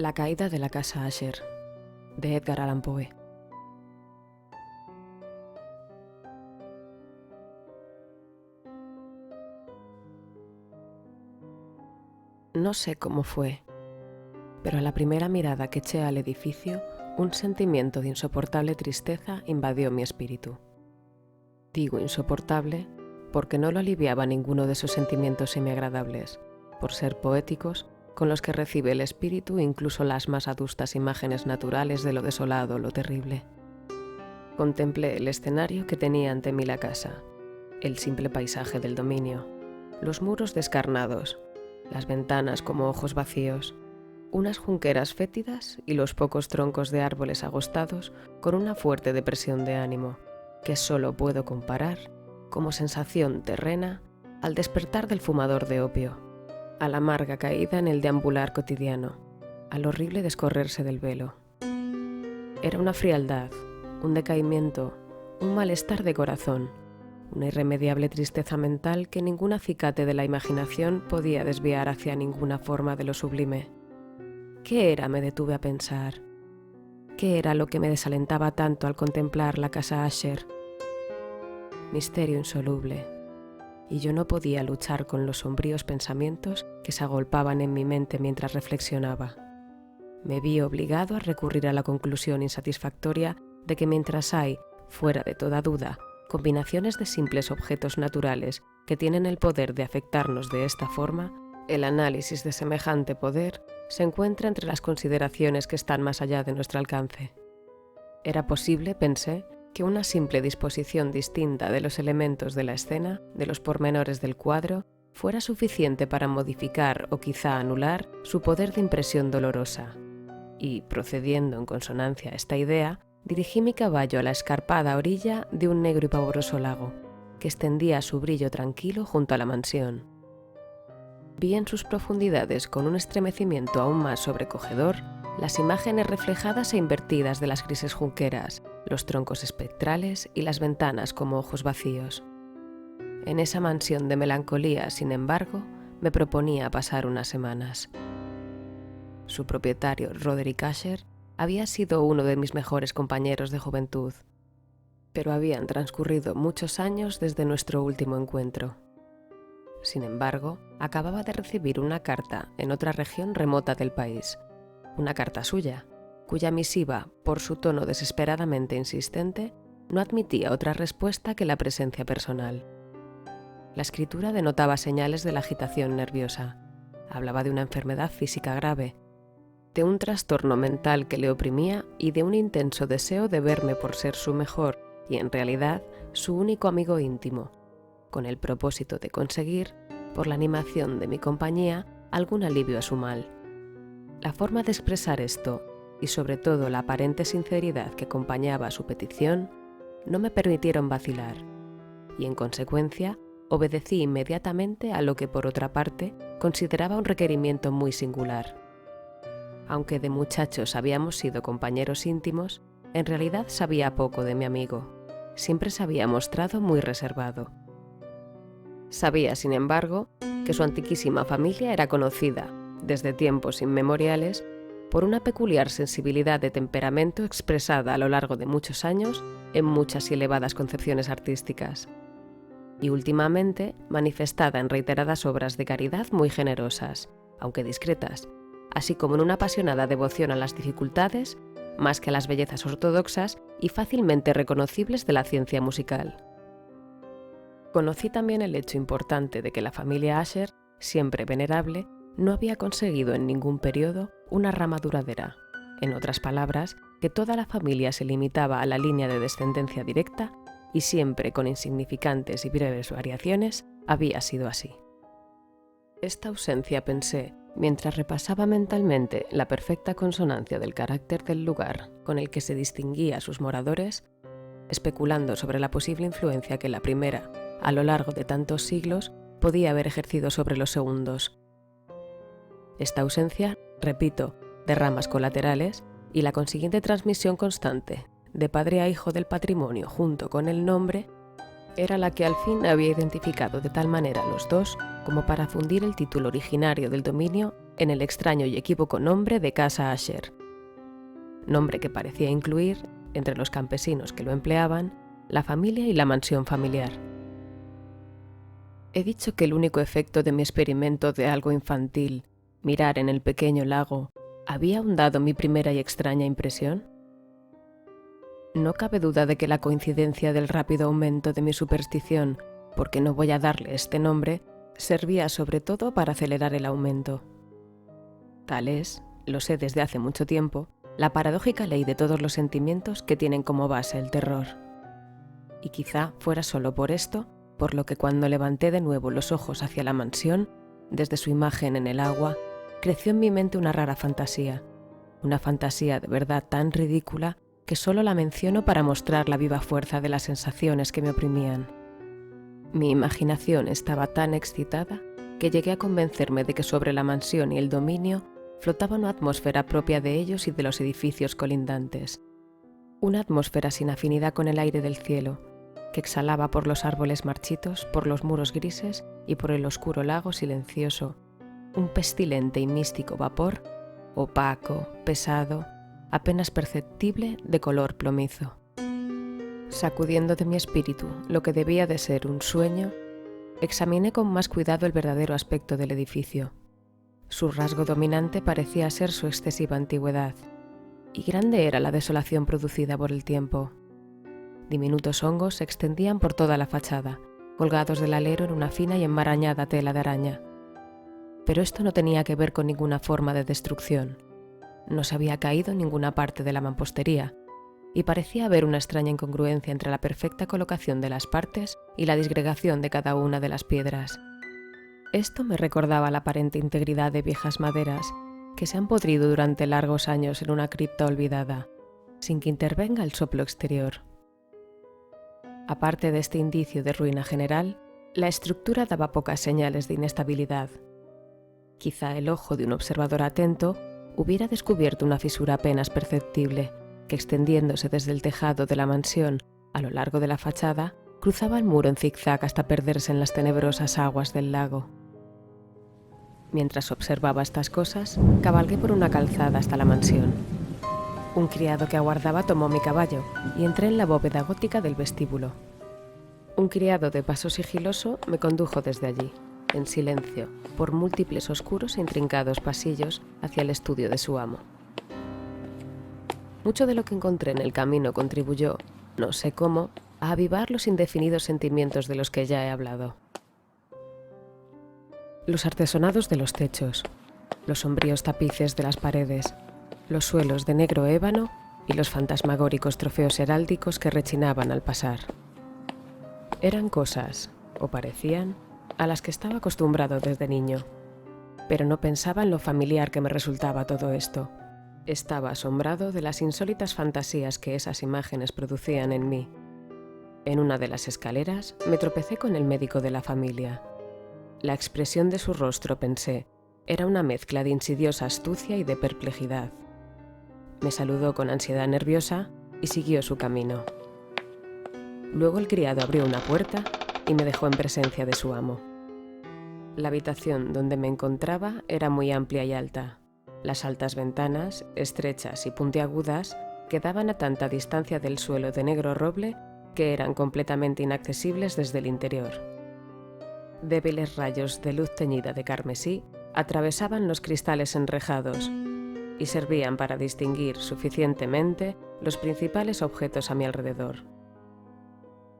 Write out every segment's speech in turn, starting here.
La caída de la casa Asher, de Edgar Allan Poe. No sé cómo fue, pero a la primera mirada que eché al edificio, un sentimiento de insoportable tristeza invadió mi espíritu. Digo insoportable porque no lo aliviaba ninguno de esos sentimientos semiagradables, por ser poéticos, con los que recibe el espíritu incluso las más adustas imágenes naturales de lo desolado, lo terrible. Contemplé el escenario que tenía ante mí la casa, el simple paisaje del dominio, los muros descarnados, las ventanas como ojos vacíos, unas junqueras fétidas y los pocos troncos de árboles agostados con una fuerte depresión de ánimo, que solo puedo comparar, como sensación terrena, al despertar del fumador de opio, a la amarga caída en el deambular cotidiano, al horrible descorrerse del velo. Era una frialdad, un decaimiento, un malestar de corazón, una irremediable tristeza mental que ningún acicate de la imaginación podía desviar hacia ninguna forma de lo sublime. ¿Qué era?, me detuve a pensar. ¿Qué era lo que me desalentaba tanto al contemplar la casa Asher? Misterio insoluble. Y yo no podía luchar con los sombríos pensamientos que se agolpaban en mi mente mientras reflexionaba. Me vi obligado a recurrir a la conclusión insatisfactoria de que mientras hay, fuera de toda duda, combinaciones de simples objetos naturales que tienen el poder de afectarnos de esta forma, el análisis de semejante poder se encuentra entre las consideraciones que están más allá de nuestro alcance. Era posible, pensé, que una simple disposición distinta de los elementos de la escena, de los pormenores del cuadro, fuera suficiente para modificar o quizá anular su poder de impresión dolorosa. Y, procediendo en consonancia a esta idea, dirigí mi caballo a la escarpada orilla de un negro y pavoroso lago, que extendía su brillo tranquilo junto a la mansión. Vi en sus profundidades, con un estremecimiento aún más sobrecogedor, las imágenes reflejadas e invertidas de las grises junqueras, los troncos espectrales y las ventanas como ojos vacíos. En esa mansión de melancolía, sin embargo, me proponía pasar unas semanas. Su propietario, Roderick Asher, había sido uno de mis mejores compañeros de juventud, pero habían transcurrido muchos años desde nuestro último encuentro. Sin embargo, acababa de recibir una carta en otra región remota del país, una carta suya, cuya misiva, por su tono desesperadamente insistente, no admitía otra respuesta que la presencia personal. La escritura denotaba señales de la agitación nerviosa. Hablaba de una enfermedad física grave, de un trastorno mental que le oprimía y de un intenso deseo de verme por ser su mejor y, en realidad, su único amigo íntimo, con el propósito de conseguir, por la animación de mi compañía, algún alivio a su mal. La forma de expresar esto, y sobre todo la aparente sinceridad que acompañaba a su petición, no me permitieron vacilar, y en consecuencia obedecí inmediatamente a lo que, por otra parte, consideraba un requerimiento muy singular. Aunque de muchachos habíamos sido compañeros íntimos, en realidad sabía poco de mi amigo. Siempre se había mostrado muy reservado. Sabía, sin embargo, que su antiquísima familia era conocida, desde tiempos inmemoriales, por una peculiar sensibilidad de temperamento expresada a lo largo de muchos años en muchas y elevadas concepciones artísticas, y últimamente manifestada en reiteradas obras de caridad muy generosas, aunque discretas, así como en una apasionada devoción a las dificultades, más que a las bellezas ortodoxas y fácilmente reconocibles de la ciencia musical. Conocí también el hecho importante de que la familia Asher, siempre venerable, no había conseguido en ningún periodo una rama duradera. En otras palabras, que toda la familia se limitaba a la línea de descendencia directa y siempre con insignificantes y breves variaciones había sido así. Esta ausencia, pensé, mientras repasaba mentalmente la perfecta consonancia del carácter del lugar con el que se distinguía a sus moradores, especulando sobre la posible influencia que la primera, a lo largo de tantos siglos, podía haber ejercido sobre los segundos. Esta ausencia, repito, de ramas colaterales y la consiguiente transmisión constante de padre a hijo del patrimonio junto con el nombre, Era la que al fin había identificado de tal manera a los dos como para fundir el título originario del dominio en el extraño y equívoco nombre de Casa Asher, nombre que parecía incluir, entre los campesinos que lo empleaban, la familia y la mansión familiar. He dicho que el único efecto de mi experimento de algo infantil, mirar en el pequeño lago, había ahondado mi primera y extraña impresión. No cabe duda de que la coincidencia del rápido aumento de mi superstición, porque no voy a darle este nombre, servía sobre todo para acelerar el aumento. Tal es, lo sé desde hace mucho tiempo, la paradójica ley de todos los sentimientos que tienen como base el terror. Y quizá fuera solo por esto, por lo que cuando levanté de nuevo los ojos hacia la mansión, desde su imagen en el agua, creció en mi mente una rara fantasía, una fantasía de verdad tan ridícula que solo la menciono para mostrar la viva fuerza de las sensaciones que me oprimían. Mi imaginación estaba tan excitada que llegué a convencerme de que sobre la mansión y el dominio flotaba una atmósfera propia de ellos y de los edificios colindantes. Una atmósfera sin afinidad con el aire del cielo, que exhalaba por los árboles marchitos, por los muros grises y por el oscuro lago silencioso, un pestilente y místico vapor, opaco, pesado, apenas perceptible, de color plomizo. Sacudiendo de mi espíritu lo que debía de ser un sueño, examiné con más cuidado el verdadero aspecto del edificio. Su rasgo dominante parecía ser su excesiva antigüedad, y grande era la desolación producida por el tiempo. Diminutos hongos se extendían por toda la fachada, colgados del alero en una fina y enmarañada tela de araña. Pero esto no tenía que ver con ninguna forma de destrucción. No se había caído en ninguna parte de la mampostería, y parecía haber una extraña incongruencia entre la perfecta colocación de las partes y la disgregación de cada una de las piedras. Esto me recordaba la aparente integridad de viejas maderas que se han podrido durante largos años en una cripta olvidada, sin que intervenga el soplo exterior. Aparte de este indicio de ruina general, la estructura daba pocas señales de inestabilidad. Quizá el ojo de un observador atento hubiera descubierto una fisura apenas perceptible, que extendiéndose desde el tejado de la mansión a lo largo de la fachada, cruzaba el muro en zigzag hasta perderse en las tenebrosas aguas del lago. Mientras observaba estas cosas, cabalgué por una calzada hasta la mansión. Un criado que aguardaba tomó mi caballo y entré en la bóveda gótica del vestíbulo. Un criado de paso sigiloso me condujo desde allí, en silencio, por múltiples oscuros e intrincados pasillos hacia el estudio de su amo. Mucho de lo que encontré en el camino contribuyó, no sé cómo, a avivar los indefinidos sentimientos de los que ya he hablado. Los artesonados de los techos, los sombríos tapices de las paredes, los suelos de negro ébano y los fantasmagóricos trofeos heráldicos que rechinaban al pasar. Eran cosas, o parecían, a las que estaba acostumbrado desde niño, pero no pensaba en lo familiar que me resultaba todo esto. Estaba asombrado de las insólitas fantasías que esas imágenes producían en mí. En una de las escaleras me tropecé con el médico de la familia. La expresión de su rostro, pensé, era una mezcla de insidiosa astucia y de perplejidad. Me saludó con ansiedad nerviosa y siguió su camino. Luego el criado abrió una puerta y me dejó en presencia de su amo. La habitación donde me encontraba era muy amplia y alta. Las altas ventanas, estrechas y puntiagudas, quedaban a tanta distancia del suelo de negro roble que eran completamente inaccesibles desde el interior. Débiles rayos de luz teñida de carmesí atravesaban los cristales enrejados y servían para distinguir suficientemente los principales objetos a mi alrededor.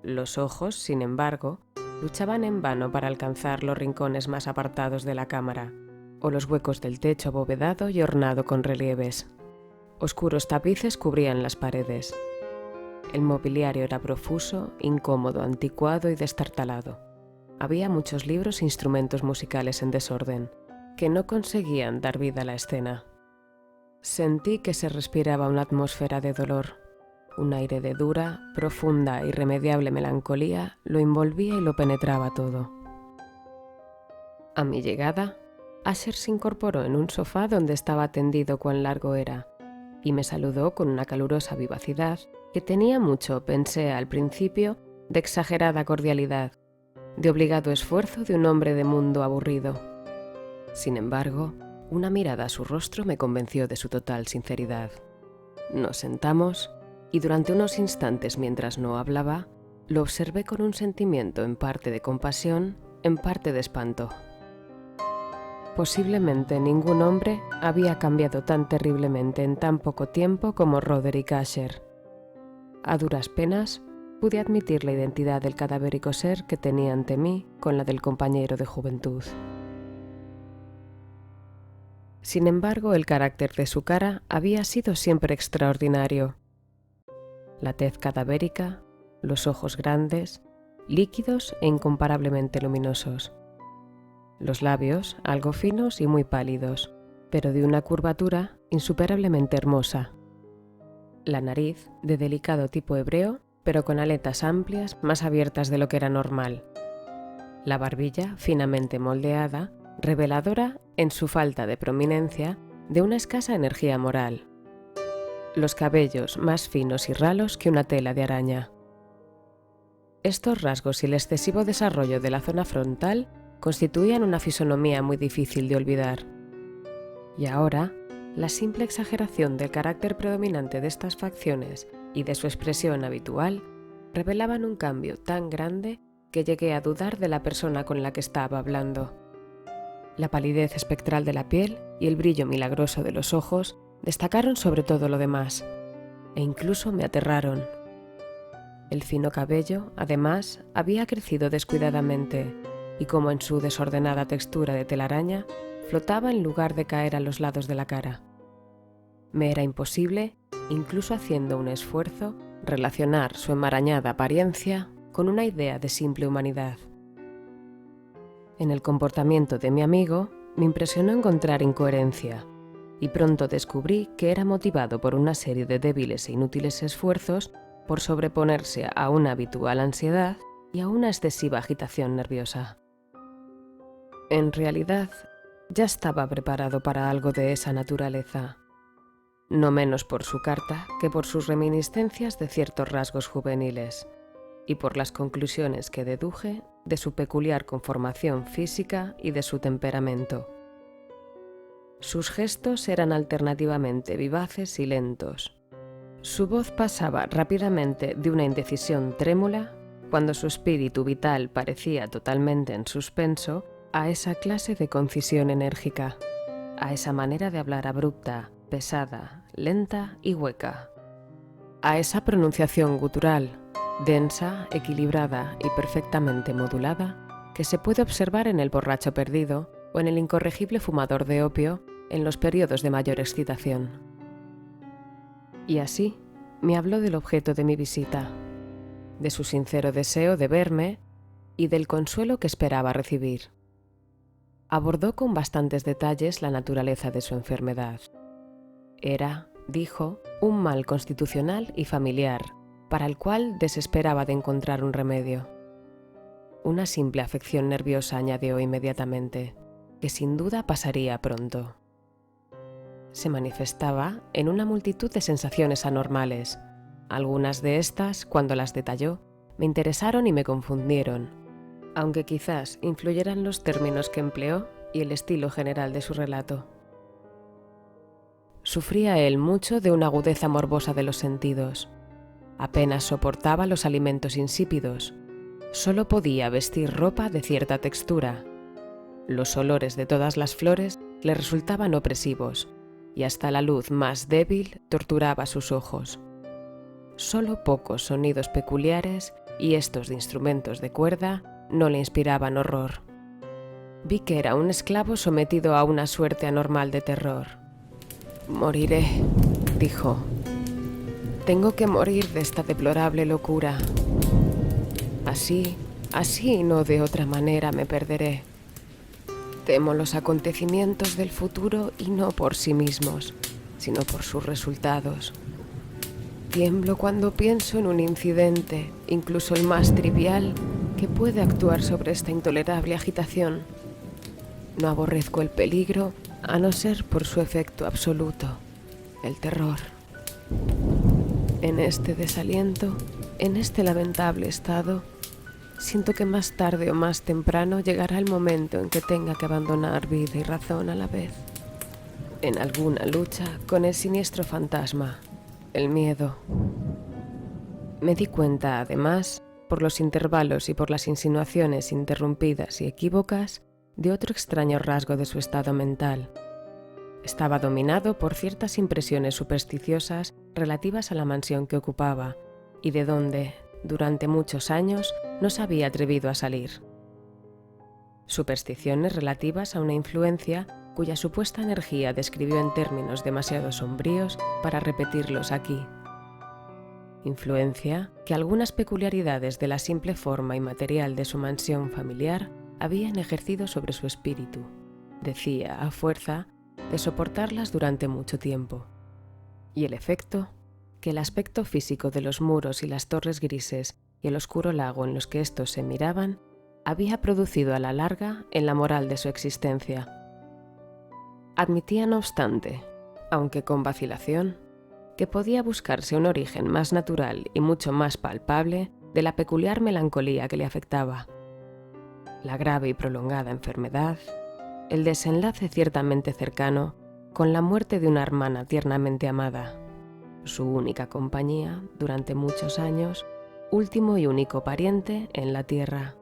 Los ojos, sin embargo, luchaban en vano para alcanzar los rincones más apartados de la cámara, o los huecos del techo abovedado y ornado con relieves. Oscuros tapices cubrían las paredes. El mobiliario era profuso, incómodo, anticuado y destartalado. Había muchos libros e instrumentos musicales en desorden, que no conseguían dar vida a la escena. Sentí que se respiraba una atmósfera de dolor. Un aire de dura, profunda, irremediable melancolía lo envolvía y lo penetraba todo. A mi llegada, Asher se incorporó en un sofá donde estaba tendido cuán largo era, y me saludó con una calurosa vivacidad que tenía mucho, pensé al principio, de exagerada cordialidad, de obligado esfuerzo de un hombre de mundo aburrido. Sin embargo, una mirada a su rostro me convenció de su total sinceridad. Nos sentamos y durante unos instantes mientras no hablaba, lo observé con un sentimiento en parte de compasión, en parte de espanto. Posiblemente ningún hombre había cambiado tan terriblemente en tan poco tiempo como Roderick Usher. A duras penas, pude admitir la identidad del cadavérico ser que tenía ante mí con la del compañero de juventud. Sin embargo, el carácter de su cara había sido siempre extraordinario. La tez cadavérica, los ojos grandes, líquidos e incomparablemente luminosos. Los labios, algo finos y muy pálidos, pero de una curvatura insuperablemente hermosa. La nariz, de delicado tipo hebreo, pero con aletas amplias, más abiertas de lo que era normal. La barbilla, finamente moldeada, reveladora, en su falta de prominencia, de una escasa energía moral. Los cabellos más finos y ralos que una tela de araña. Estos rasgos y el excesivo desarrollo de la zona frontal constituían una fisonomía muy difícil de olvidar. Y ahora, la simple exageración del carácter predominante de estas facciones y de su expresión habitual revelaban un cambio tan grande que llegué a dudar de la persona con la que estaba hablando. La palidez espectral de la piel y el brillo milagroso de los ojos destacaron sobre todo lo demás, e incluso me aterraron. El fino cabello, además, había crecido descuidadamente, y como en su desordenada textura de telaraña, flotaba en lugar de caer a los lados de la cara. Me era imposible, incluso haciendo un esfuerzo, relacionar su enmarañada apariencia con una idea de simple humanidad. En el comportamiento de mi amigo me impresionó encontrar incoherencia, y pronto descubrí que era motivado por una serie de débiles e inútiles esfuerzos por sobreponerse a una habitual ansiedad y a una excesiva agitación nerviosa. En realidad, ya estaba preparado para algo de esa naturaleza, no menos por su carta que por sus reminiscencias de ciertos rasgos juveniles y por las conclusiones que deduje de su peculiar conformación física y de su temperamento. Sus gestos eran alternativamente vivaces y lentos. Su voz pasaba rápidamente de una indecisión trémula, cuando su espíritu vital parecía totalmente en suspenso, a esa clase de concisión enérgica, a esa manera de hablar abrupta, pesada, lenta y hueca, a esa pronunciación gutural, densa, equilibrada y perfectamente modulada, que se puede observar en el borracho perdido o en el incorregible fumador de opio en los periodos de mayor excitación. Y así me habló del objeto de mi visita, de su sincero deseo de verme y del consuelo que esperaba recibir. Abordó con bastantes detalles la naturaleza de su enfermedad. Era, dijo, un mal constitucional y familiar, para el cual desesperaba de encontrar un remedio. Una simple afección nerviosa, añadió inmediatamente, que sin duda pasaría pronto. Se manifestaba en una multitud de sensaciones anormales. Algunas de estas, cuando las detalló, me interesaron y me confundieron, aunque quizás influyeran los términos que empleó y el estilo general de su relato. Sufría él mucho de una agudeza morbosa de los sentidos. Apenas soportaba los alimentos insípidos. Solo podía vestir ropa de cierta textura. Los olores de todas las flores le resultaban opresivos, y hasta la luz más débil torturaba sus ojos. Solo pocos sonidos peculiares, y estos de instrumentos de cuerda, no le inspiraban horror. Vi que era un esclavo sometido a una suerte anormal de terror. «Moriré», dijo. «Tengo que morir de esta deplorable locura. Así y no de otra manera me perderé. Temo los acontecimientos del futuro y no por sí mismos, sino por sus resultados. Tiemblo cuando pienso en un incidente, incluso el más trivial, que puede actuar sobre esta intolerable agitación. No aborrezco el peligro, a no ser por su efecto absoluto, el terror. En este desaliento En este lamentable estado, siento que más tarde o más temprano llegará el momento en que tenga que abandonar vida y razón a la vez. En alguna lucha con el siniestro fantasma, el miedo. Me di cuenta, además, por los intervalos y por las insinuaciones interrumpidas y equívocas, de otro extraño rasgo de su estado mental. Estaba dominado por ciertas impresiones supersticiosas relativas a la mansión que ocupaba y de donde, durante muchos años, no se había atrevido a salir. Supersticiones relativas a una influencia cuya supuesta energía describió en términos demasiado sombríos para repetirlos aquí. Influencia que algunas peculiaridades de la simple forma inmaterial de su mansión familiar habían ejercido sobre su espíritu, decía, a fuerza de soportarlas durante mucho tiempo. Y el efecto, que el aspecto físico de los muros y las torres grises y el oscuro lago en los que éstos se miraban, había producido a la larga en la moral de su existencia. Admitía, no obstante, aunque con vacilación, que podía buscarse un origen más natural y mucho más palpable de la peculiar melancolía que le afectaba. La grave y prolongada enfermedad, el desenlace ciertamente cercano con la muerte de una hermana tiernamente amada, su única compañía durante muchos años, último y único pariente en la tierra.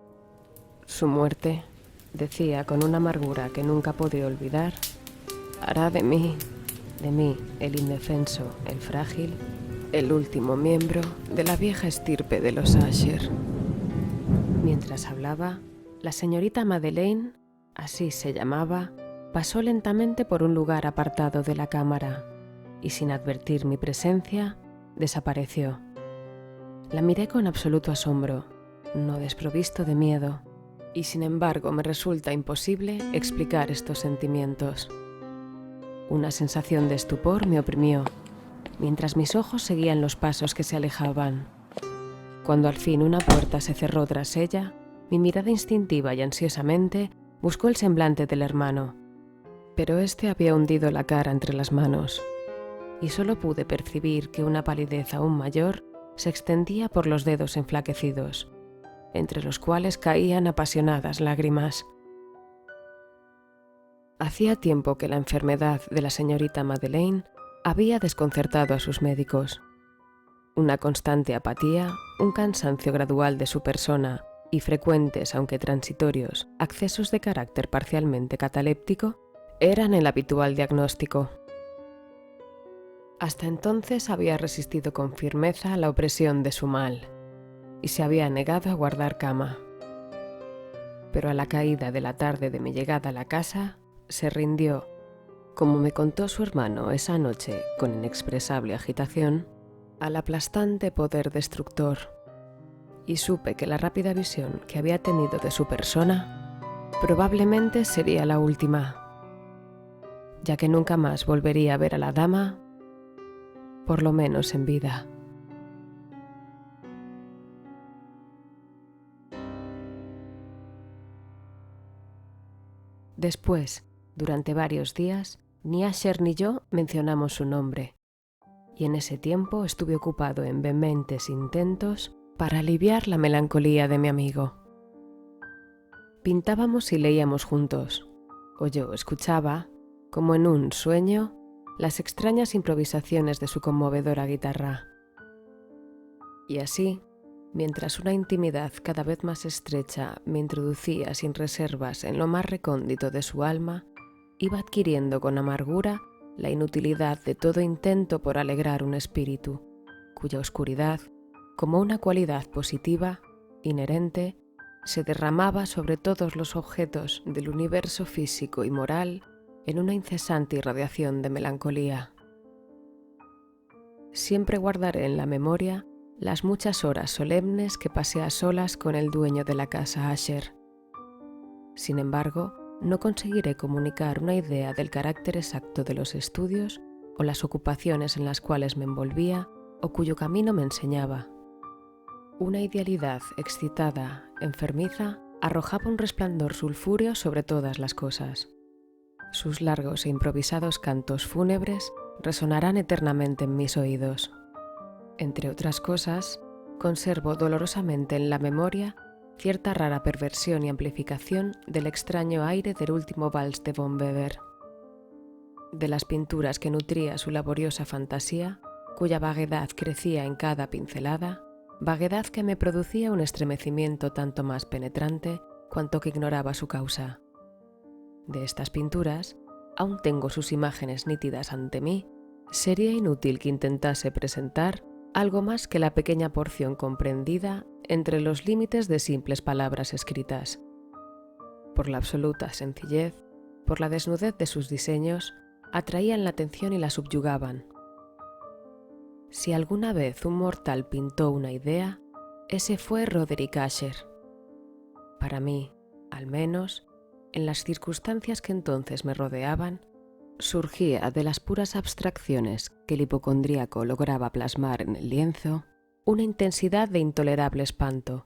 Su muerte, decía con una amargura que nunca podía olvidar, hará de mí, el indefenso, el frágil, el último miembro de la vieja estirpe de los Asher. Mientras hablaba, la señorita Madeleine, así se llamaba, pasó lentamente por un lugar apartado de la cámara y, sin advertir mi presencia, desapareció. La miré con absoluto asombro, no desprovisto de miedo, y sin embargo me resulta imposible explicar estos sentimientos. Una sensación de estupor me oprimió, mientras mis ojos seguían los pasos que se alejaban. Cuando al fin una puerta se cerró tras ella, mi mirada instintiva y ansiosamente buscó el semblante del hermano, pero éste había hundido la cara entre las manos, y solo pude percibir que una palidez aún mayor se extendía por los dedos enflaquecidos, entre los cuales caían apasionadas lágrimas. Hacía tiempo que la enfermedad de la señorita Madeleine había desconcertado a sus médicos. Una constante apatía, un cansancio gradual de su persona y frecuentes, aunque transitorios, accesos de carácter parcialmente cataléptico eran el habitual diagnóstico. Hasta entonces había resistido con firmeza a la opresión de su mal y se había negado a guardar cama. Pero a la caída de la tarde de mi llegada a la casa, se rindió, como me contó su hermano esa noche con inexpresable agitación, al aplastante poder destructor, y supe que la rápida visión que había tenido de su persona probablemente sería la última, ya que nunca más volvería a ver a la dama, por lo menos en vida. Después, durante varios días, ni Asher ni yo mencionamos su nombre, y en ese tiempo estuve ocupado en vehementes intentos para aliviar la melancolía de mi amigo. Pintábamos y leíamos juntos, o yo escuchaba, como en un sueño, las extrañas improvisaciones de su conmovedora guitarra. Y así, mientras una intimidad cada vez más estrecha me introducía sin reservas en lo más recóndito de su alma, iba adquiriendo con amargura la inutilidad de todo intento por alegrar un espíritu, cuya oscuridad, como una cualidad positiva, inherente, se derramaba sobre todos los objetos del universo físico y moral en una incesante irradiación de melancolía. Siempre guardaré en la memoria las muchas horas solemnes que pasé a solas con el dueño de la casa Asher. Sin embargo, no conseguiré comunicar una idea del carácter exacto de los estudios o las ocupaciones en las cuales me envolvía o cuyo camino me enseñaba. Una idealidad excitada, enfermiza, arrojaba un resplandor sulfúreo sobre todas las cosas. Sus largos e improvisados cantos fúnebres resonarán eternamente en mis oídos. Entre otras cosas, conservo dolorosamente en la memoria cierta rara perversión y amplificación del extraño aire del último vals de von Weber. De las pinturas que nutría su laboriosa fantasía, cuya vaguedad crecía en cada pincelada, vaguedad que me producía un estremecimiento tanto más penetrante cuanto que ignoraba su causa. De estas pinturas, aún tengo sus imágenes nítidas ante mí, sería inútil que intentase presentar algo más que la pequeña porción comprendida entre los límites de simples palabras escritas. Por la absoluta sencillez, por la desnudez de sus diseños, atraían la atención y la subyugaban. Si alguna vez un mortal pintó una idea, ese fue Roderick Usher. Para mí, al menos, en las circunstancias que entonces me rodeaban, surgía de las puras abstracciones que el hipocondríaco lograba plasmar en el lienzo una intensidad de intolerable espanto,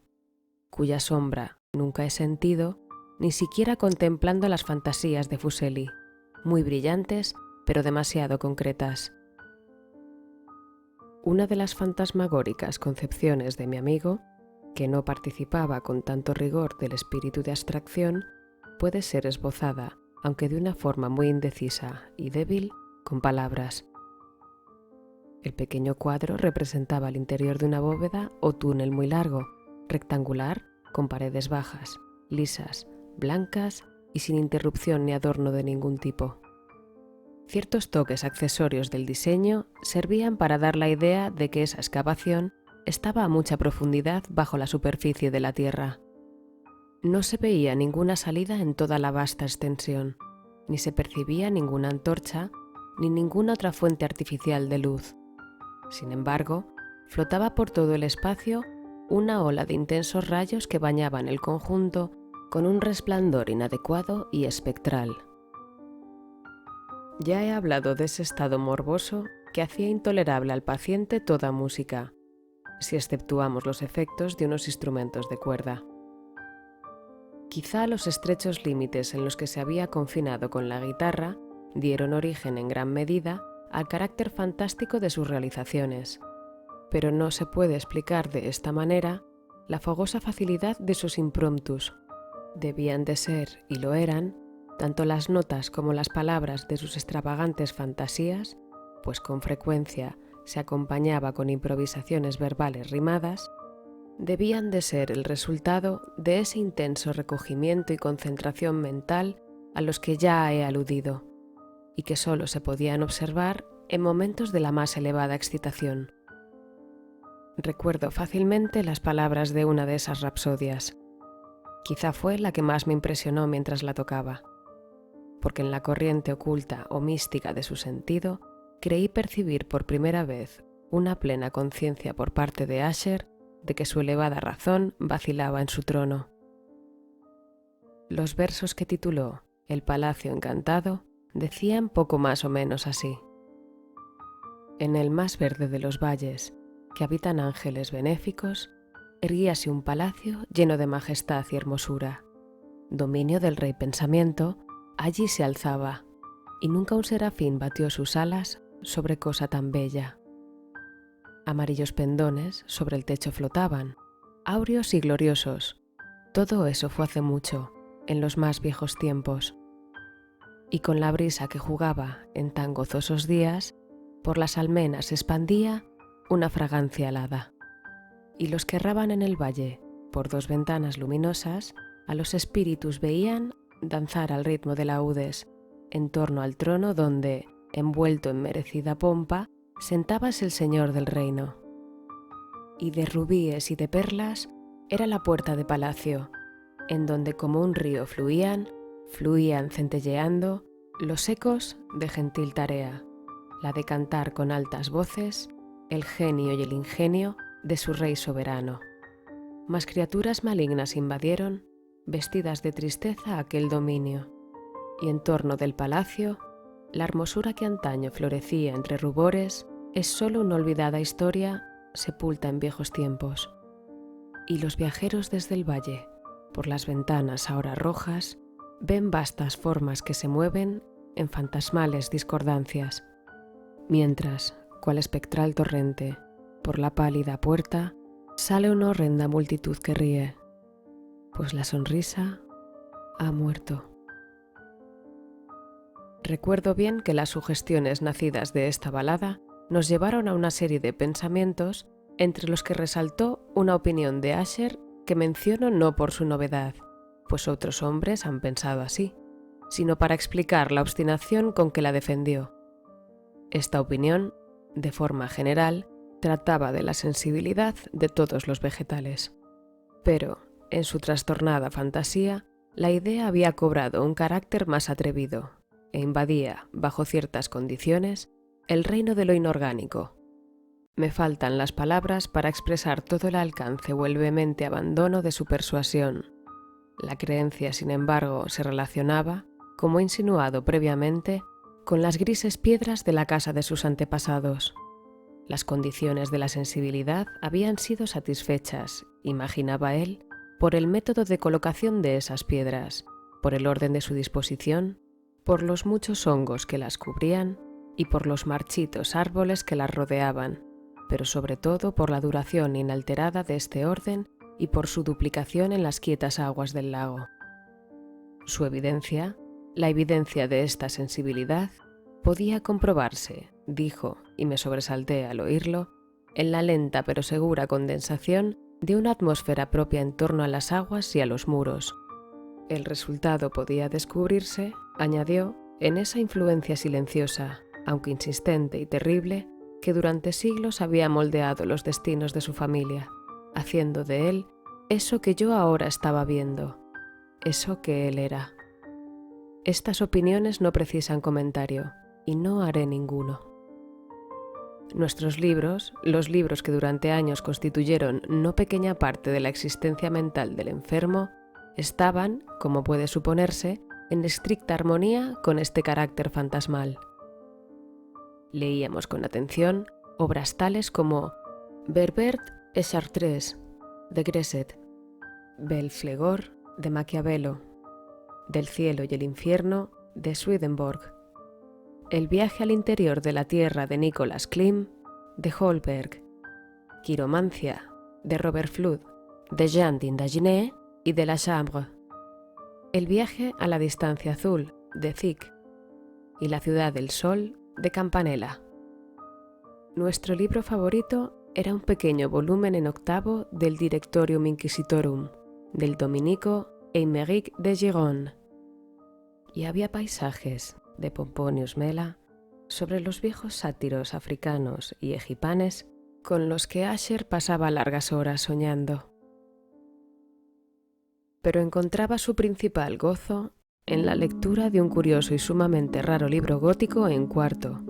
cuya sombra nunca he sentido ni siquiera contemplando las fantasías de Fuseli, muy brillantes pero demasiado concretas. Una de las fantasmagóricas concepciones de mi amigo, que no participaba con tanto rigor del espíritu de abstracción, puede ser esbozada, aunque de una forma muy indecisa y débil, con palabras. El pequeño cuadro representaba el interior de una bóveda o túnel muy largo, rectangular, con paredes bajas, lisas, blancas y sin interrupción ni adorno de ningún tipo. Ciertos toques accesorios del diseño servían para dar la idea de que esa excavación estaba a mucha profundidad bajo la superficie de la tierra. No se veía ninguna salida en toda la vasta extensión, ni se percibía ninguna antorcha ni ninguna otra fuente artificial de luz. Sin embargo, flotaba por todo el espacio una ola de intensos rayos que bañaban el conjunto con un resplandor inadecuado y espectral. Ya he hablado de ese estado morboso que hacía intolerable al paciente toda música, si exceptuamos los efectos de unos instrumentos de cuerda. Quizá los estrechos límites en los que se había confinado con la guitarra dieron origen en gran medida al carácter fantástico de sus realizaciones, pero no se puede explicar de esta manera la fogosa facilidad de sus impromptus. Debían de ser, y lo eran, tanto las notas como las palabras de sus extravagantes fantasías, pues con frecuencia se acompañaba con improvisaciones verbales rimadas, debían de ser el resultado de ese intenso recogimiento y concentración mental a los que ya he aludido, y que sólo se podían observar en momentos de la más elevada excitación. Recuerdo fácilmente las palabras de una de esas rapsodias. Quizá fue la que más me impresionó mientras la tocaba, porque en la corriente oculta o mística de su sentido creí percibir por primera vez una plena conciencia por parte de Usher de que su elevada razón vacilaba en su trono. Los versos que tituló El Palacio Encantado decían poco más o menos así: En el más verde de los valles, que habitan ángeles benéficos, erguíase un palacio lleno de majestad y hermosura. Dominio del rey Pensamiento, allí se alzaba, y nunca un serafín batió sus alas sobre cosa tan bella. Amarillos pendones sobre el techo flotaban, áureos y gloriosos. Todo eso fue hace mucho, en los más viejos tiempos. Y con la brisa que jugaba en tan gozosos días, por las almenas se expandía una fragancia alada. Y los que erraban en el valle, por dos ventanas luminosas, a los espíritus veían danzar al ritmo de laúdes, en torno al trono donde, envuelto en merecida pompa, sentábase el señor del reino. Y de rubíes y de perlas era la puerta de palacio, en donde como un río fluían centelleando los ecos de gentil tarea, la de cantar con altas voces el genio y el ingenio de su rey soberano. Mas criaturas malignas invadieron, vestidas de tristeza, aquel dominio, y en torno del palacio, la hermosura que antaño florecía entre rubores es sólo una olvidada historia sepulta en viejos tiempos. Y los viajeros desde el valle, por las ventanas ahora rojas, ven vastas formas que se mueven en fantasmales discordancias, mientras, cual espectral torrente, por la pálida puerta, sale una horrenda multitud que ríe, pues la sonrisa ha muerto. Recuerdo bien que las sugestiones nacidas de esta balada nos llevaron a una serie de pensamientos entre los que resaltó una opinión de Asher que menciono no por su novedad, pues otros hombres han pensado así, sino para explicar la obstinación con que la defendió. Esta opinión, de forma general, trataba de la sensibilidad de todos los vegetales. Pero, en su trastornada fantasía, la idea había cobrado un carácter más atrevido e invadía, bajo ciertas condiciones, el reino de lo inorgánico. Me faltan las palabras para expresar todo el alcance o el vehemente abandono de su persuasión. La creencia, sin embargo, se relacionaba, como he insinuado previamente, con las grises piedras de la casa de sus antepasados. Las condiciones de la sensibilidad habían sido satisfechas, imaginaba él, por el método de colocación de esas piedras, por el orden de su disposición, por los muchos hongos que las cubrían y por los marchitos árboles que las rodeaban, pero sobre todo por la duración inalterada de este orden y por su duplicación en las quietas aguas del lago. Su evidencia, la evidencia de esta sensibilidad, podía comprobarse, dijo, y me sobresalté al oírlo, en la lenta pero segura condensación de una atmósfera propia en torno a las aguas y a los muros. El resultado podía descubrirse, añadió, en esa influencia silenciosa, aunque insistente y terrible, que durante siglos había moldeado los destinos de su familia, haciendo de él eso que yo ahora estaba viendo, eso que él era. Estas opiniones no precisan comentario, y no haré ninguno. Nuestros libros, los libros que durante años constituyeron no pequeña parte de la existencia mental del enfermo, estaban, como puede suponerse, en estricta armonía con este carácter fantasmal. Leíamos con atención obras tales como Berbert et Chartres, de Gresset, Belflegor, de Maquiavelo, Del cielo y el infierno, de Swedenborg, El viaje al interior de la tierra, de Nicholas Klim, de Holberg, Quiromancia, de Robert Flood, de Jean d'Indaginé y de La Chambre, El viaje a la distancia azul, de Zick, y La ciudad del sol, de Campanella. Nuestro libro favorito era un pequeño volumen en octavo del Directorium Inquisitorum, del dominico Eymeric de Gironde, y había paisajes, de Pomponius Mela, sobre los viejos sátiros africanos y egipanes con los que Asher pasaba largas horas soñando. Pero encontraba su principal gozo en la lectura de un curioso y sumamente raro libro gótico en cuarto,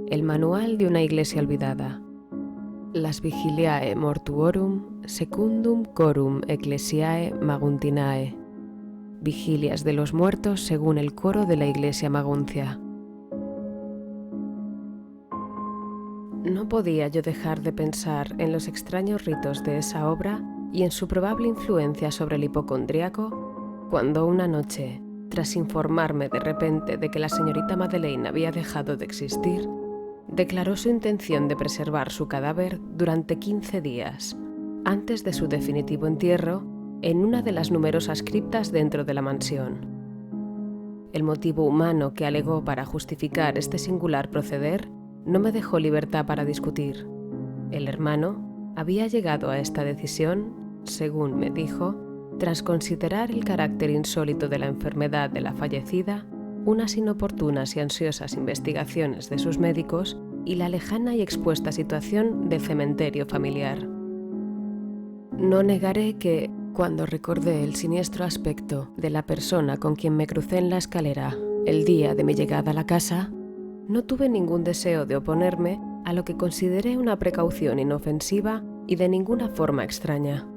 el manual de una iglesia olvidada, Las Vigiliae Mortuorum Secundum Corum Ecclesiae Maguntinae, Vigilias de los muertos según el coro de la iglesia maguncia. No podía yo dejar de pensar en los extraños ritos de esa obra y en su probable influencia sobre el hipocondríaco, cuando una noche, tras informarme de repente de que la señorita Madeleine había dejado de existir, declaró su intención de preservar su cadáver durante 15 días, antes de su definitivo entierro, en una de las numerosas criptas dentro de la mansión. El motivo humano que alegó para justificar este singular proceder no me dejó libertad para discutir. El hermano había llegado a esta decisión, según me dijo, tras considerar el carácter insólito de la enfermedad de la fallecida, unas inoportunas y ansiosas investigaciones de sus médicos y la lejana y expuesta situación del cementerio familiar. No negaré que, cuando recordé el siniestro aspecto de la persona con quien me crucé en la escalera el día de mi llegada a la casa, no tuve ningún deseo de oponerme a lo que consideré una precaución inofensiva y de ninguna forma extraña.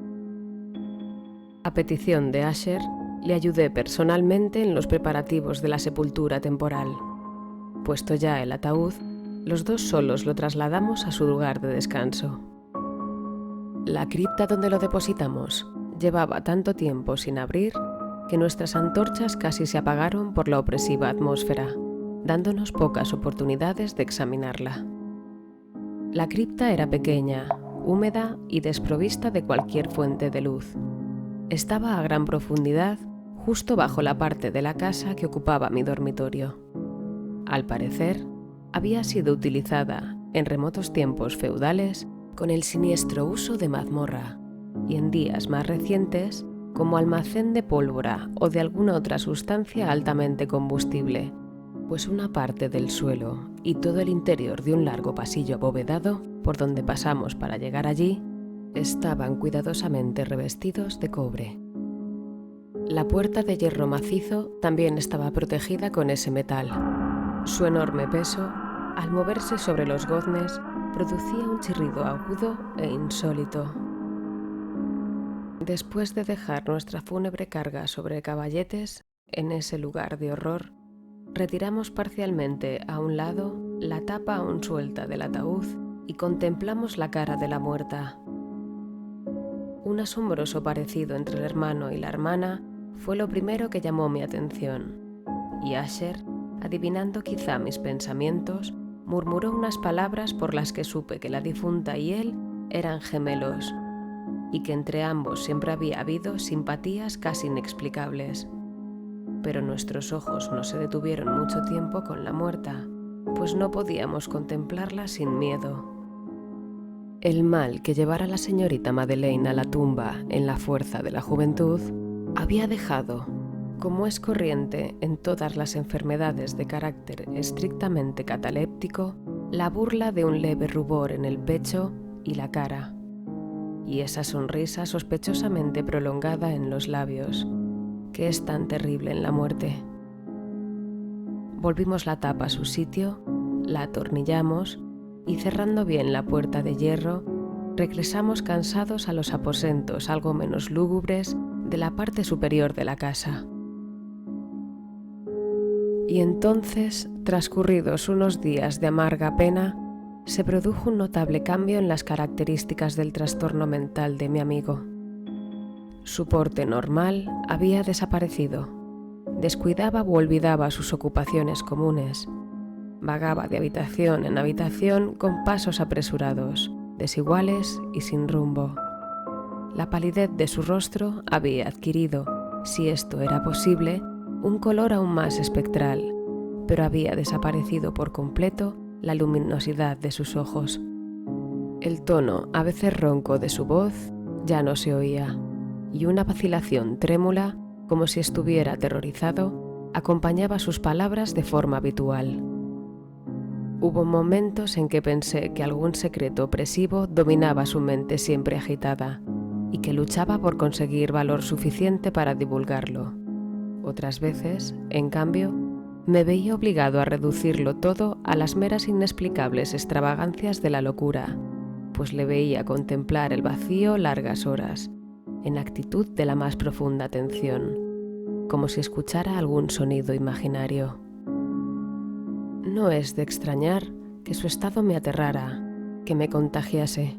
A petición de Asher, le ayudé personalmente en los preparativos de la sepultura temporal. Puesto ya el ataúd, los dos solos lo trasladamos a su lugar de descanso. La cripta donde lo depositamos llevaba tanto tiempo sin abrir que nuestras antorchas casi se apagaron por la opresiva atmósfera, dándonos pocas oportunidades de examinarla. La cripta era pequeña, húmeda y desprovista de cualquier fuente de luz. Estaba a gran profundidad, justo bajo la parte de la casa que ocupaba mi dormitorio. Al parecer, había sido utilizada en remotos tiempos feudales con el siniestro uso de mazmorra y en días más recientes como almacén de pólvora o de alguna otra sustancia altamente combustible, pues una parte del suelo y todo el interior de un largo pasillo abovedado por donde pasamos para llegar allí estaban cuidadosamente revestidos de cobre. La puerta de hierro macizo también estaba protegida con ese metal. Su enorme peso, al moverse sobre los goznes, producía un chirrido agudo e insólito. Después de dejar nuestra fúnebre carga sobre caballetes en ese lugar de horror, retiramos parcialmente a un lado la tapa aún suelta del ataúd y contemplamos la cara de la muerta. Un asombroso parecido entre el hermano y la hermana fue lo primero que llamó mi atención, y Asher, adivinando quizá mis pensamientos, murmuró unas palabras por las que supe que la difunta y él eran gemelos, y que entre ambos siempre había habido simpatías casi inexplicables. Pero nuestros ojos no se detuvieron mucho tiempo con la muerta, pues no podíamos contemplarla sin miedo. El mal que llevara a la señorita Madeleine a la tumba en la fuerza de la juventud había dejado, como es corriente en todas las enfermedades de carácter estrictamente cataléptico, la burla de un leve rubor en el pecho y la cara, y esa sonrisa sospechosamente prolongada en los labios, que es tan terrible en la muerte. Volvimos la tapa a su sitio, la atornillamos y cerrando bien la puerta de hierro, regresamos cansados a los aposentos algo menos lúgubres de la parte superior de la casa. Y entonces, transcurridos unos días de amarga pena, se produjo un notable cambio en las características del trastorno mental de mi amigo. Su porte normal había desaparecido. Descuidaba o olvidaba sus ocupaciones comunes. Vagaba de habitación en habitación con pasos apresurados, desiguales y sin rumbo. La palidez de su rostro había adquirido, si esto era posible, un color aún más espectral, pero había desaparecido por completo la luminosidad de sus ojos. El tono a veces ronco de su voz ya no se oía, y una vacilación trémula, como si estuviera aterrorizado, acompañaba sus palabras de forma habitual. Hubo momentos en que pensé que algún secreto opresivo dominaba su mente siempre agitada y que luchaba por conseguir valor suficiente para divulgarlo. Otras veces, en cambio, me veía obligado a reducirlo todo a las meras inexplicables extravagancias de la locura, pues le veía contemplar el vacío largas horas, en actitud de la más profunda atención, como si escuchara algún sonido imaginario. No es de extrañar que su estado me aterrara, que me contagiase.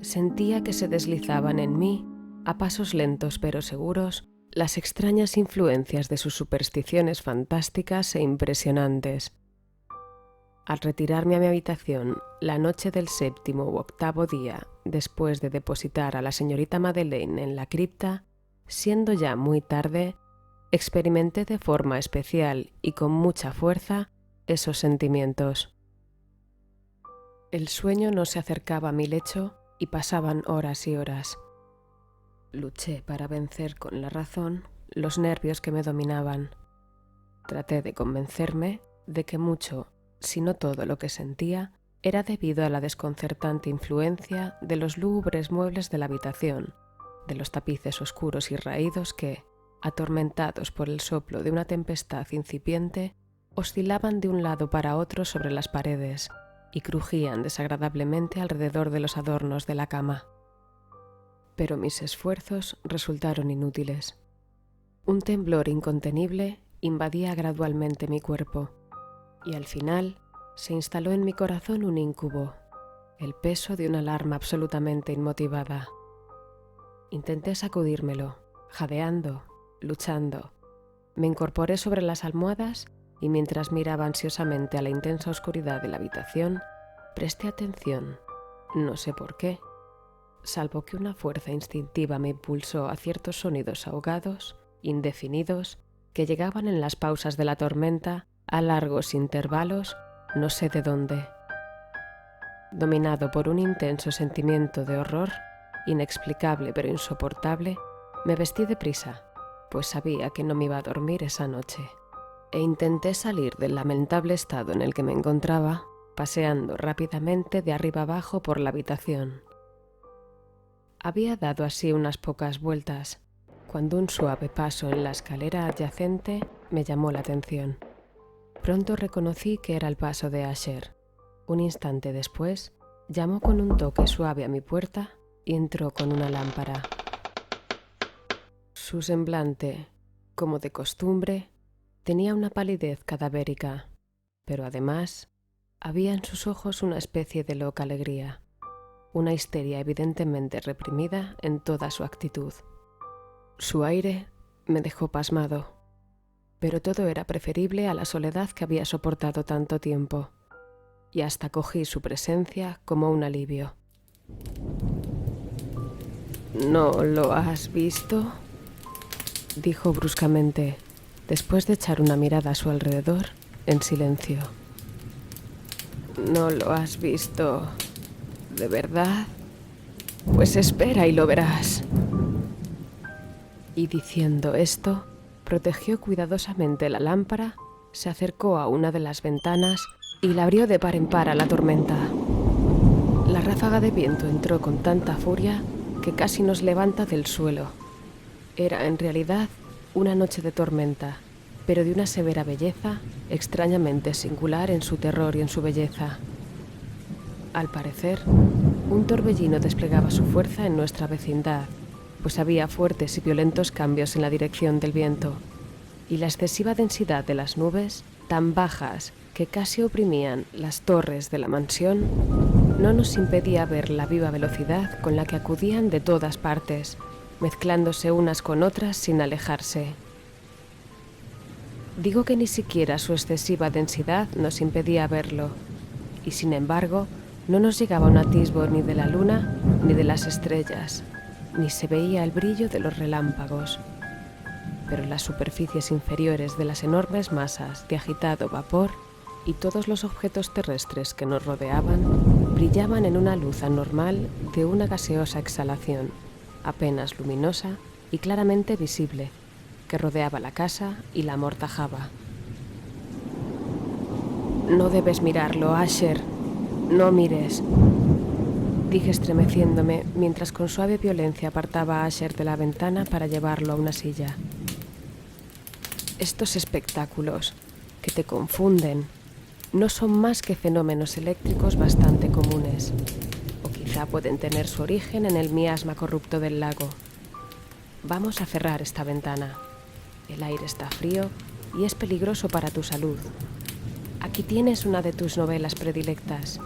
Sentía que se deslizaban en mí, a pasos lentos pero seguros, las extrañas influencias de sus supersticiones fantásticas e impresionantes. Al retirarme a mi habitación la noche del 7º u 8º día después de depositar a la señorita Madeleine en la cripta, siendo ya muy tarde, experimenté de forma especial y con mucha fuerza esos sentimientos. El sueño no se acercaba a mi lecho y pasaban horas y horas. Luché para vencer con la razón los nervios que me dominaban. Traté de convencerme de que mucho, si no todo lo que sentía, era debido a la desconcertante influencia de los lúgubres muebles de la habitación, de los tapices oscuros y raídos que, atormentados por el soplo de una tempestad incipiente, oscilaban de un lado para otro sobre las paredes y crujían desagradablemente alrededor de los adornos de la cama. Pero mis esfuerzos resultaron inútiles. Un temblor incontenible invadía gradualmente mi cuerpo, y al final se instaló en mi corazón un íncubo, el peso de una alarma absolutamente inmotivada. Intenté sacudírmelo, jadeando, luchando. Me incorporé sobre las almohadas y mientras miraba ansiosamente a la intensa oscuridad de la habitación, presté atención, no sé por qué, salvo que una fuerza instintiva me impulsó a ciertos sonidos ahogados, indefinidos, que llegaban en las pausas de la tormenta a largos intervalos, no sé de dónde. Dominado por un intenso sentimiento de horror, inexplicable pero insoportable, me vestí deprisa, pues sabía que no me iba a dormir esa noche, e intenté salir del lamentable estado en el que me encontraba, paseando rápidamente de arriba abajo por la habitación. Había dado así unas pocas vueltas, cuando un suave paso en la escalera adyacente me llamó la atención. Pronto reconocí que era el paso de Asher. Un instante después, llamó con un toque suave a mi puerta y entró con una lámpara. Su semblante, como de costumbre, tenía una palidez cadavérica, pero además había en sus ojos una especie de loca alegría, una histeria evidentemente reprimida en toda su actitud. Su aire me dejó pasmado, pero todo era preferible a la soledad que había soportado tanto tiempo, y hasta cogí su presencia como un alivio. ¿No lo has visto?, dijo bruscamente, después de echar una mirada a su alrededor, en silencio. ¿No lo has visto de verdad? Pues espera y lo verás. Y diciendo esto, protegió cuidadosamente la lámpara, se acercó a una de las ventanas y la abrió de par en par a la tormenta. La ráfaga de viento entró con tanta furia que casi nos levanta del suelo. Era en realidad una noche de tormenta, pero de una severa belleza, extrañamente singular en su terror y en su belleza. Al parecer, un torbellino desplegaba su fuerza en nuestra vecindad, pues había fuertes y violentos cambios en la dirección del viento, y la excesiva densidad de las nubes, tan bajas que casi oprimían las torres de la mansión, no nos impedía ver la viva velocidad con la que acudían de todas partes, mezclándose unas con otras sin alejarse. Digo que ni siquiera su excesiva densidad nos impedía verlo, y sin embargo no nos llegaba un atisbo ni de la luna ni de las estrellas, ni se veía el brillo de los relámpagos. Pero las superficies inferiores de las enormes masas de agitado vapor y todos los objetos terrestres que nos rodeaban brillaban en una luz anormal de una gaseosa exhalación, apenas luminosa y claramente visible, que rodeaba la casa y la amortajaba. «No debes mirarlo, Asher. No mires», dije estremeciéndome mientras con suave violencia apartaba a Asher de la ventana para llevarlo a una silla. Estos espectáculos, que te confunden, no son más que fenómenos eléctricos bastante comunes, o quizá pueden tener su origen en el miasma corrupto del lago. Vamos a cerrar esta ventana. El aire está frío y es peligroso para tu salud. Aquí tienes una de tus novelas predilectas.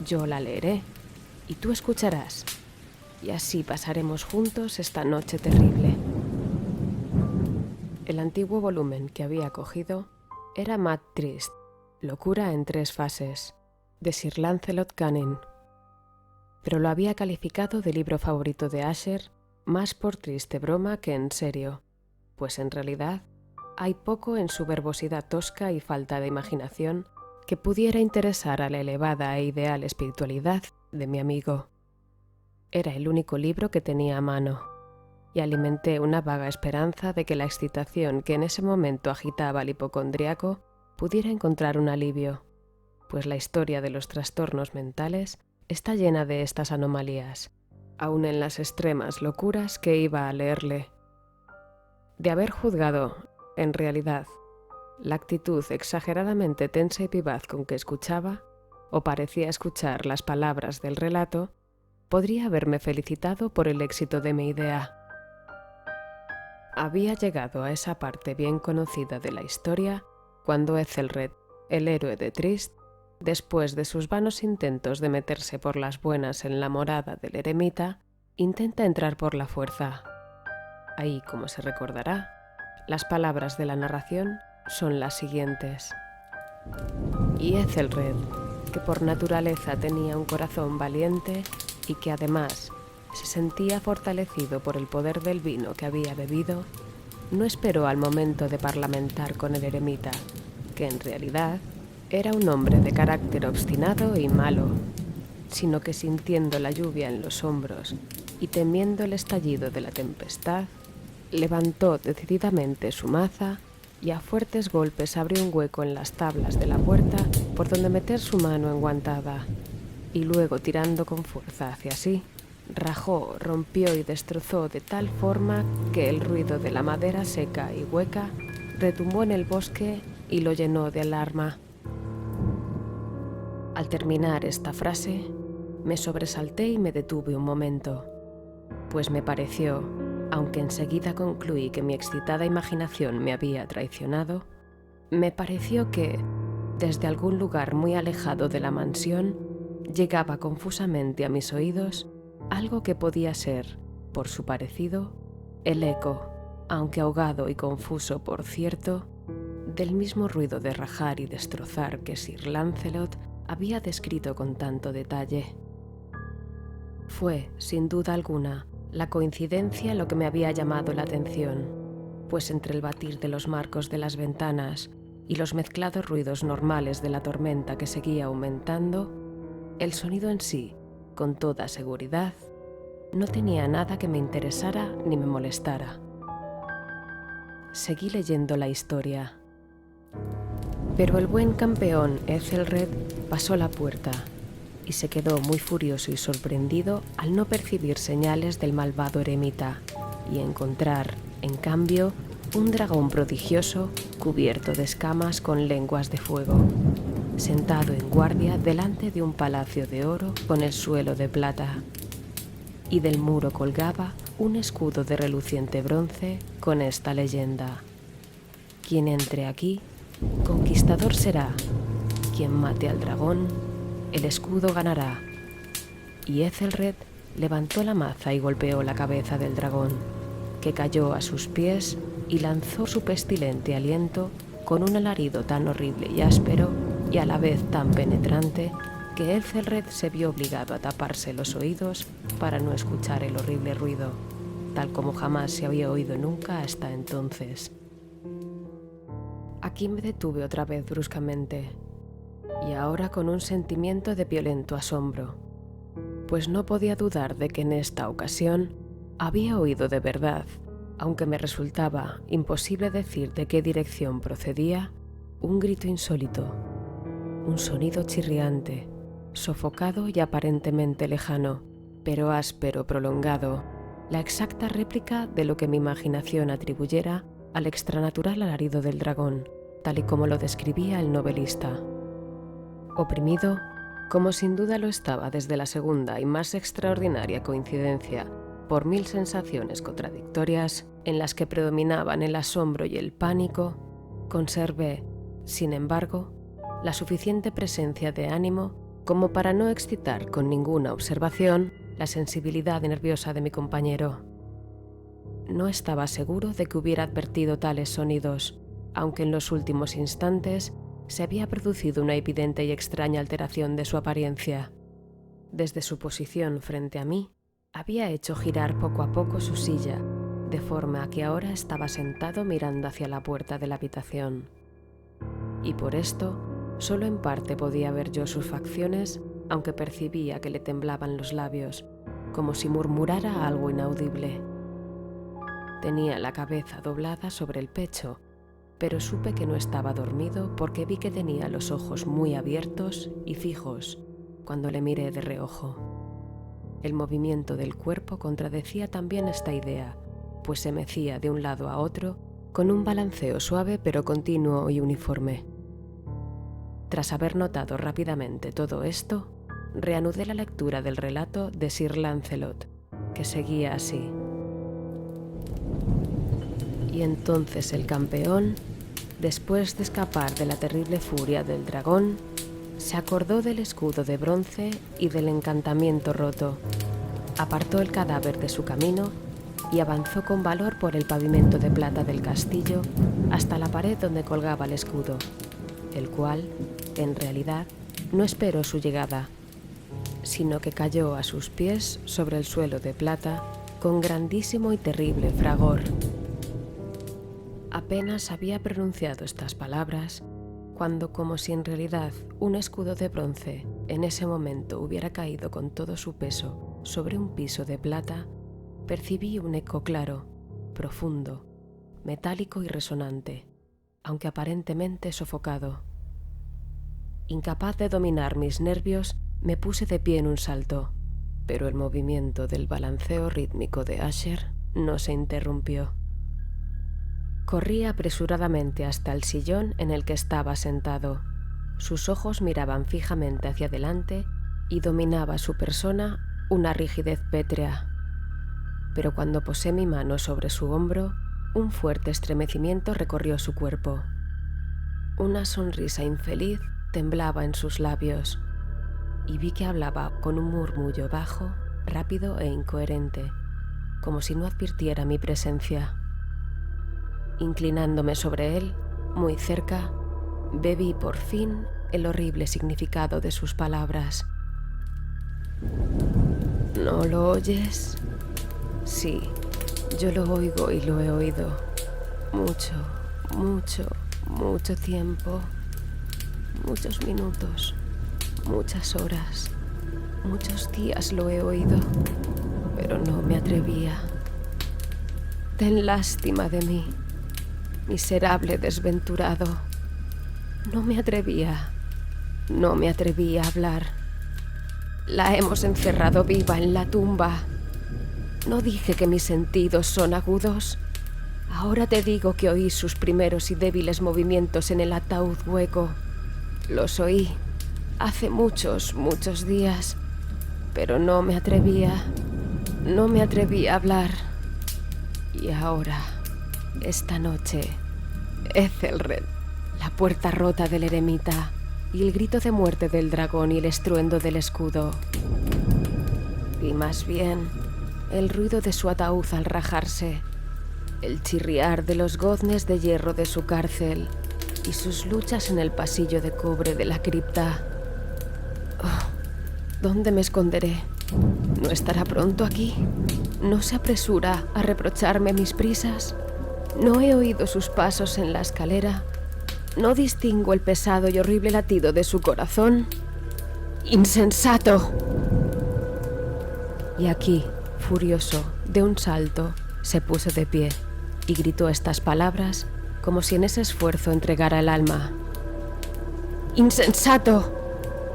Yo la leeré y tú escucharás, y así pasaremos juntos esta noche terrible. El antiguo volumen que había cogido era Mad Trist, Locura en 3 fases, de Sir Lancelot Canning, pero lo había calificado de libro favorito de Asher más por triste broma que en serio, pues en realidad hay poco en su verbosidad tosca y falta de imaginación que pudiera interesar a la elevada e ideal espiritualidad de mi amigo. Era el único libro que tenía a mano, y alimenté una vaga esperanza de que la excitación que en ese momento agitaba al hipocondríaco pudiera encontrar un alivio, pues la historia de los trastornos mentales está llena de estas anomalías, aun en las extremas locuras que iba a leerle. De haber juzgado, en realidad, la actitud exageradamente tensa y vivaz con que escuchaba, o parecía escuchar las palabras del relato, podría haberme felicitado por el éxito de mi idea. Había llegado a esa parte bien conocida de la historia cuando Ethelred, el héroe de Trist, después de sus vanos intentos de meterse por las buenas en la morada del eremita, intenta entrar por la fuerza. Ahí, como se recordará, las palabras de la narración son las siguientes. Y Ethelred, que por naturaleza tenía un corazón valiente y que además se sentía fortalecido por el poder del vino que había bebido, no esperó al momento de parlamentar con el eremita, que en realidad era un hombre de carácter obstinado y malo, sino que sintiendo la lluvia en los hombros y temiendo el estallido de la tempestad, levantó decididamente su maza y a fuertes golpes abrió un hueco en las tablas de la puerta por donde meter su mano enguantada, y luego tirando con fuerza hacia sí, rajó, rompió y destrozó de tal forma que el ruido de la madera seca y hueca retumbó en el bosque y lo llenó de alarma. Al terminar esta frase, me sobresalté y me detuve un momento, pues me pareció, aunque enseguida concluí que mi excitada imaginación me había traicionado, me pareció que, desde algún lugar muy alejado de la mansión, llegaba confusamente a mis oídos algo que podía ser, por su parecido, el eco, aunque ahogado y confuso por cierto, del mismo ruido de rajar y destrozar que Sir Lancelot había descrito con tanto detalle. Fue, sin duda alguna, la coincidencia lo que me había llamado la atención, pues entre el batir de los marcos de las ventanas y los mezclados ruidos normales de la tormenta que seguía aumentando, el sonido en sí, con toda seguridad, no tenía nada que me interesara ni me molestara. Seguí leyendo la historia. Pero el buen campeón Ethelred pasó la puerta y se quedó muy furioso y sorprendido al no percibir señales del malvado eremita y encontrar, en cambio, un dragón prodigioso cubierto de escamas con lenguas de fuego, sentado en guardia delante de un palacio de oro con el suelo de plata, y del muro colgaba un escudo de reluciente bronce con esta leyenda: quien entre aquí, conquistador será, quien mate al dragón, el escudo ganará. Y Ethelred levantó la maza y golpeó la cabeza del dragón, que cayó a sus pies y lanzó su pestilente aliento con un alarido tan horrible y áspero y a la vez tan penetrante que Ethelred se vio obligado a taparse los oídos para no escuchar el horrible ruido, tal como jamás se había oído nunca hasta entonces. Aquí me detuve otra vez bruscamente, y ahora con un sentimiento de violento asombro, pues no podía dudar de que en esta ocasión había oído de verdad, aunque me resultaba imposible decir de qué dirección procedía, un grito insólito, un sonido chirriante, sofocado y aparentemente lejano, pero áspero prolongado, la exacta réplica de lo que mi imaginación atribuyera al extranatural alarido del dragón, tal y como lo describía el novelista. Oprimido, como sin duda lo estaba desde la segunda y más extraordinaria coincidencia, por 1000 sensaciones contradictorias en las que predominaban el asombro y el pánico, conservé, sin embargo, la suficiente presencia de ánimo como para no excitar con ninguna observación la sensibilidad nerviosa de mi compañero. No estaba seguro de que hubiera advertido tales sonidos, aunque en los últimos instantes se había producido una evidente y extraña alteración de su apariencia. Desde su posición frente a mí, había hecho girar poco a poco su silla, de forma que ahora estaba sentado mirando hacia la puerta de la habitación. Y por esto, solo en parte podía ver yo sus facciones, aunque percibía que le temblaban los labios, como si murmurara algo inaudible. Tenía la cabeza doblada sobre el pecho, pero supe que no estaba dormido porque vi que tenía los ojos muy abiertos y fijos cuando le miré de reojo. El movimiento del cuerpo contradecía también esta idea, pues se mecía de un lado a otro con un balanceo suave pero continuo y uniforme. Tras haber notado rápidamente todo esto, reanudé la lectura del relato de Sir Lancelot, que seguía así. Y entonces el campeón, después de escapar de la terrible furia del dragón, se acordó del escudo de bronce y del encantamiento roto, apartó el cadáver de su camino y avanzó con valor por el pavimento de plata del castillo hasta la pared donde colgaba el escudo, el cual, en realidad, no esperó su llegada, sino que cayó a sus pies sobre el suelo de plata con grandísimo y terrible fragor. Apenas había pronunciado estas palabras cuando, como si en realidad un escudo de bronce en ese momento hubiera caído con todo su peso sobre un piso de plata, percibí un eco claro, profundo, metálico y resonante, aunque aparentemente sofocado. Incapaz de dominar mis nervios, me puse de pie en un salto, pero el movimiento del balanceo rítmico de Asher no se interrumpió. Corrí apresuradamente hasta el sillón en el que estaba sentado. Sus ojos miraban fijamente hacia adelante y dominaba su persona una rigidez pétrea. Pero cuando posé mi mano sobre su hombro, un fuerte estremecimiento recorrió su cuerpo. Una sonrisa infeliz temblaba en sus labios y vi que hablaba con un murmullo bajo, rápido e incoherente, como si no advirtiera mi presencia. Inclinándome sobre él, muy cerca, bebí por fin el horrible significado de sus palabras. ¿No lo oyes? Sí, yo lo oigo y lo he oído. Mucho tiempo. Muchos minutos, muchas horas, muchos días lo he oído, pero no me atrevía. Ten lástima de mí, miserable desventurado. No me atrevía a hablar. La hemos encerrado viva en la tumba. ¿No dije que mis sentidos son agudos? Ahora te digo que oí sus primeros y débiles movimientos en el ataúd hueco. Los oí hace muchos días, pero no me atrevía a hablar. Y ahora, esta noche, Ethelred, la puerta rota del eremita y el grito de muerte del dragón y el estruendo del escudo. Y más bien, el ruido de su ataúd al rajarse, el chirriar de los goznes de hierro de su cárcel y sus luchas en el pasillo de cobre de la cripta. Oh, ¿dónde me esconderé? ¿No estará pronto aquí? ¿No se apresura a reprocharme mis prisas? ¿No he oído sus pasos en la escalera? ¿No distingo el pesado y horrible latido de su corazón? ¡Insensato! Y aquí, furioso, de un salto, se puso de pie y gritó estas palabras como si en ese esfuerzo entregara el alma. ¡Insensato!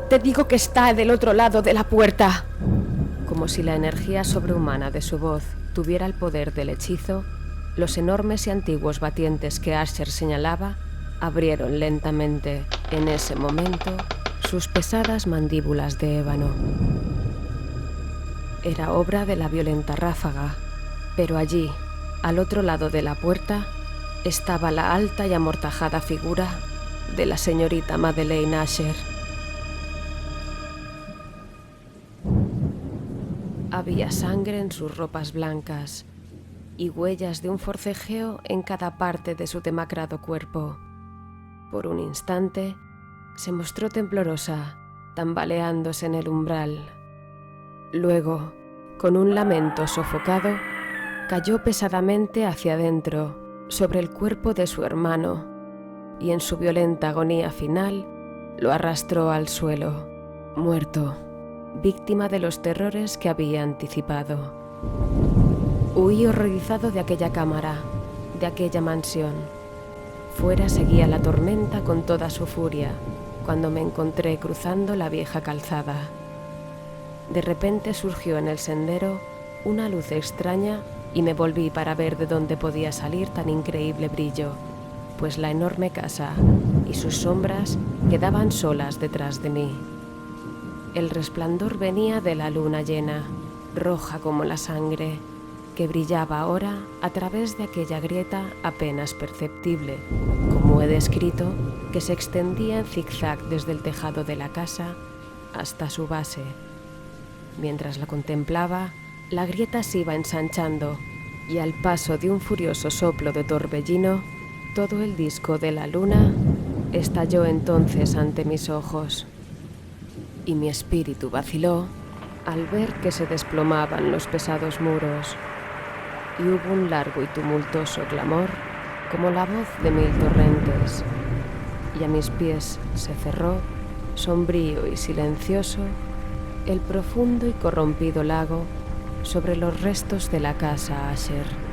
Te digo que está del otro lado de la puerta. Como si la energía sobrehumana de su voz tuviera el poder del hechizo, los enormes y antiguos batientes que Asher señalaba abrieron lentamente, en ese momento, sus pesadas mandíbulas de ébano. Era obra de la violenta ráfaga, pero allí, al otro lado de la puerta, estaba la alta y amortajada figura de la señorita Madeleine Asher. Había sangre en sus ropas blancas y huellas de un forcejeo en cada parte de su demacrado cuerpo. Por un instante, se mostró temblorosa, tambaleándose en el umbral. Luego, con un lamento sofocado, cayó pesadamente hacia adentro, sobre el cuerpo de su hermano, y en su violenta agonía final lo arrastró al suelo, muerto, víctima de los terrores que había anticipado. Huí horrorizado de aquella cámara, de aquella mansión. Fuera seguía la tormenta con toda su furia, cuando me encontré cruzando la vieja calzada. De repente surgió en el sendero una luz extraña y me volví para ver de dónde podía salir tan increíble brillo, pues la enorme casa y sus sombras quedaban solas detrás de mí. El resplandor venía de la luna llena, roja como la sangre, que brillaba ahora a través de aquella grieta apenas perceptible, como he descrito, que se extendía en zigzag desde el tejado de la casa hasta su base. Mientras la contemplaba, la grieta se iba ensanchando y al paso de un furioso soplo de torbellino, todo el disco de la luna estalló entonces ante mis ojos y mi espíritu vaciló al ver que se desplomaban los pesados muros, y hubo un largo y tumultuoso clamor, como la voz de 1000 torrentes, y a mis pies se cerró, sombrío y silencioso, el profundo y corrompido lago sobre los restos de la casa Asher.